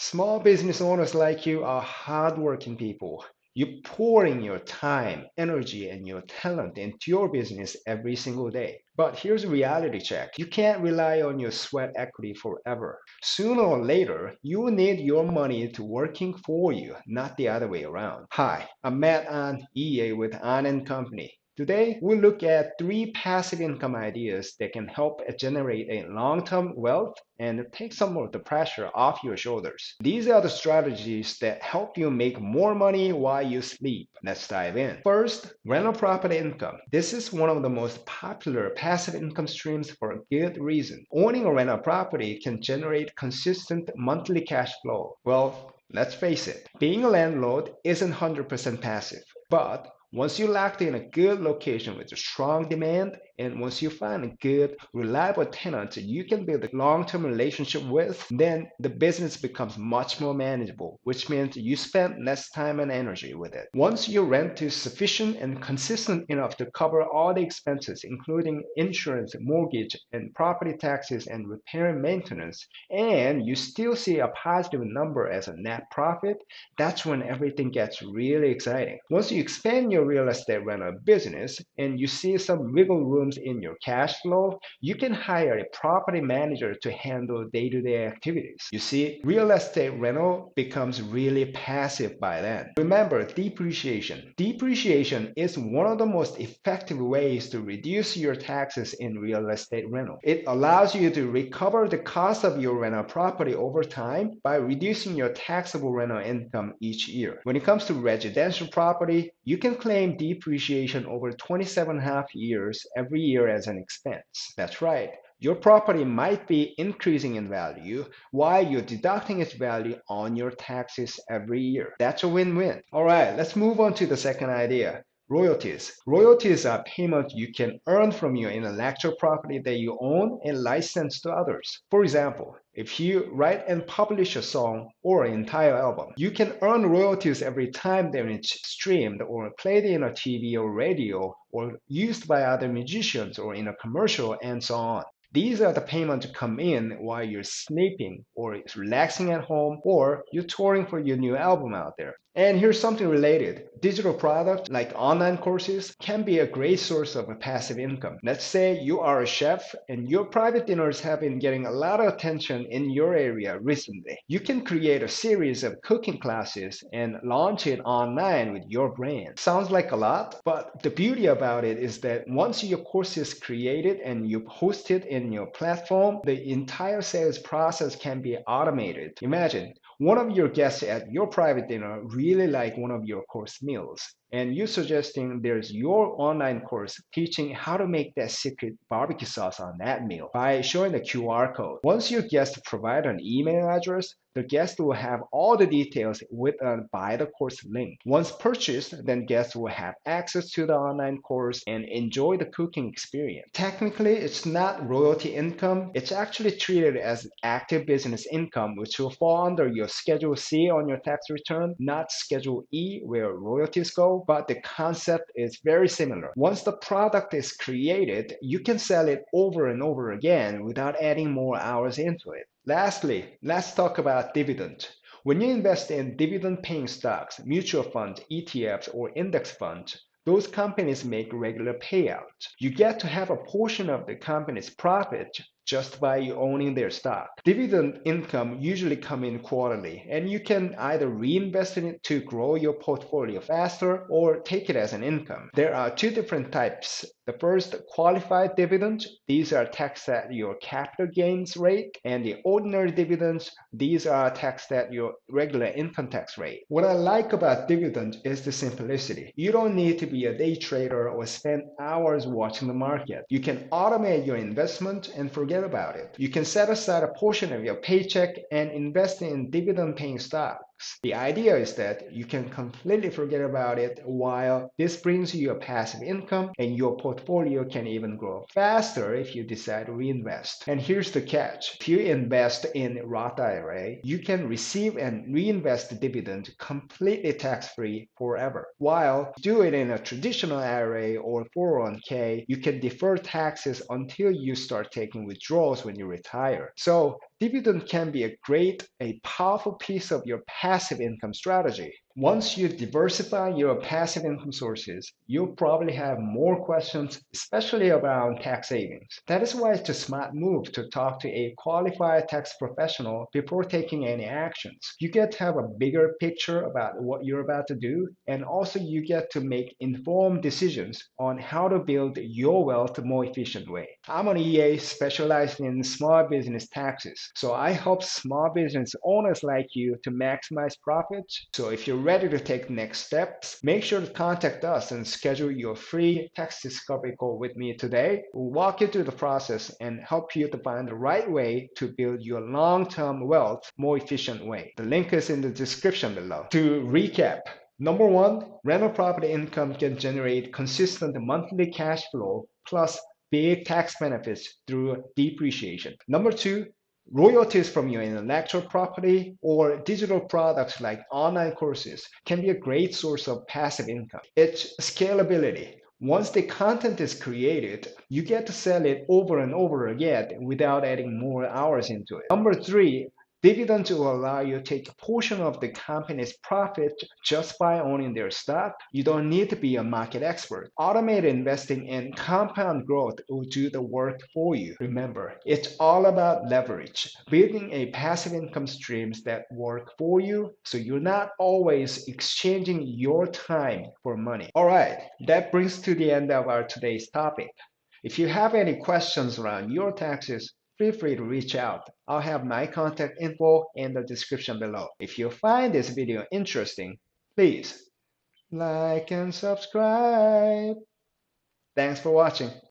Small business owners like you are hardworking people. You pour in your time, energy, and your talent into your business every single day. But here's a reality check. You can't rely on your sweat equity forever. Sooner or later, you will need your money to working for you, not the other way around. Hi, I'm Matt on EA with On and Company. Today, we'll look at three passive income ideas that can help generate a long-term wealth and take some of the pressure off your shoulders. These are the strategies that help you make more money while you sleep. Let's dive in. First, rental property income. This is one of the most popular passive income streams for a good reason. Owning a rental property can generate consistent monthly cash flow. Well, let's face it, being a landlord isn't 100% passive, but once you locked in a good location with a strong demand, and once you find a good, reliable tenant you can build a long-term relationship with, then the business becomes much more manageable, which means you spend less time and energy with it. Once your rent is sufficient and consistent enough to cover all the expenses, including insurance, mortgage, and property taxes and repair and maintenance, and you still see a positive number as a net profit, that's when everything gets really exciting. Once you expand your real estate rental business and you see some wiggle rooms in your cash flow, you can hire a property manager to handle day-to-day activities. You see, real estate rental becomes really passive by then. Remember, depreciation. Depreciation is one of the most effective ways to reduce your taxes in real estate rental. It allows you to recover the cost of your rental property over time by reducing your taxable rental income each year. When it comes to residential property, you can claim depreciation over 27.5 years every year as an expense. That's right. Your property might be increasing in value while you're deducting its value on your taxes every year. That's a win-win. All right, let's move on to the second idea. Royalties. Royalties are payments you can earn from your intellectual property that you own and license to others. For example, if you write and publish a song or an entire album, you can earn royalties every time that it's streamed or played in a TV or radio or used by other musicians or in a commercial and so on. These are the payments to come in while you're sleeping or relaxing at home or you're touring for your new album out there. And here's something related. Digital products like online courses can be a great source of a passive income. Let's say you are a chef and your private dinners have been getting a lot of attention in your area recently. You can create a series of cooking classes and launch it online with your brand. Sounds like a lot, but the beauty about it is that once your course is created and you post it in your platform, the entire sales process can be automated. Imagine one of your guests at your private dinner really like one of your course meals, and you suggesting there's your online course teaching how to make that secret barbecue sauce on that meal by showing the QR code. Once your guest provide an email address, the guest will have all the details with a buy the course link. Once purchased, then guests will have access to the online course and enjoy the cooking experience. Technically, it's not royalty income. It's actually treated as active business income, which will fall under your Schedule C on your tax return, not Schedule E where royalties go, but the concept is very similar. Once the product is created, you can sell it over and over again without adding more hours into it. Lastly, let's talk about dividend. When you invest in dividend-paying stocks, mutual funds, ETFs, or index funds, those companies make regular payouts. You get to have a portion of the company's profit just by owning their stock. Dividend income usually come in quarterly, and you can either reinvest in it to grow your portfolio faster or take it as an income. There are two different types. The first, qualified dividend. These are taxed at your capital gains rate, and the ordinary dividends, these are taxed at your regular income tax rate. What I like about dividend is the simplicity. You don't need to be a day trader or spend hours watching the market. You can automate your investment and forget about it. You can set aside a portion of your paycheck and invest in dividend-paying stock. products. The idea is that you can completely forget about it while this brings you a passive income, and your portfolio can even grow faster if you decide to reinvest. And here's the catch. If you invest in Roth IRA, you can receive and reinvest the dividend completely tax-free forever. While do it in a traditional IRA or 401k, you can defer taxes until you start taking withdrawals when you retire. So dividend can be a powerful piece of your passive income strategy. Once you diversify your passive income sources, you'll probably have more questions, especially around tax savings. That is why it's a smart move to talk to a qualified tax professional before taking any actions. You get to have a bigger picture about what you're about to do, and also you get to make informed decisions on how to build your wealth a more efficient way. I'm an EA specialized in small business taxes, so I help small business owners like you to maximize profits. So if you're ready to take next steps, make sure to contact us and schedule your free tax discovery call with me today. We'll walk you through the process and help you to find the right way to build your long-term wealth more efficient way. The link is in the description below. To recap, number one, rental property income can generate consistent monthly cash flow plus big tax benefits through depreciation. Number two, royalties from your intellectual property or digital products like online courses can be a great source of passive income. It's scalability. Once the content is created, you get to sell it over and over again without adding more hours into it. Number three, dividends will allow you to take a portion of the company's profit just by owning their stock. You don't need to be a market expert. Automated investing and compound growth will do the work for you. Remember, it's all about leverage, building a passive income streams that work for you so you're not always exchanging your time for money. All right, that brings to the end of our today's topic. If you have any questions around your taxes, feel free to reach out. I'll have my contact info in the description below. If you find this video interesting, please like and subscribe. Thanks for watching.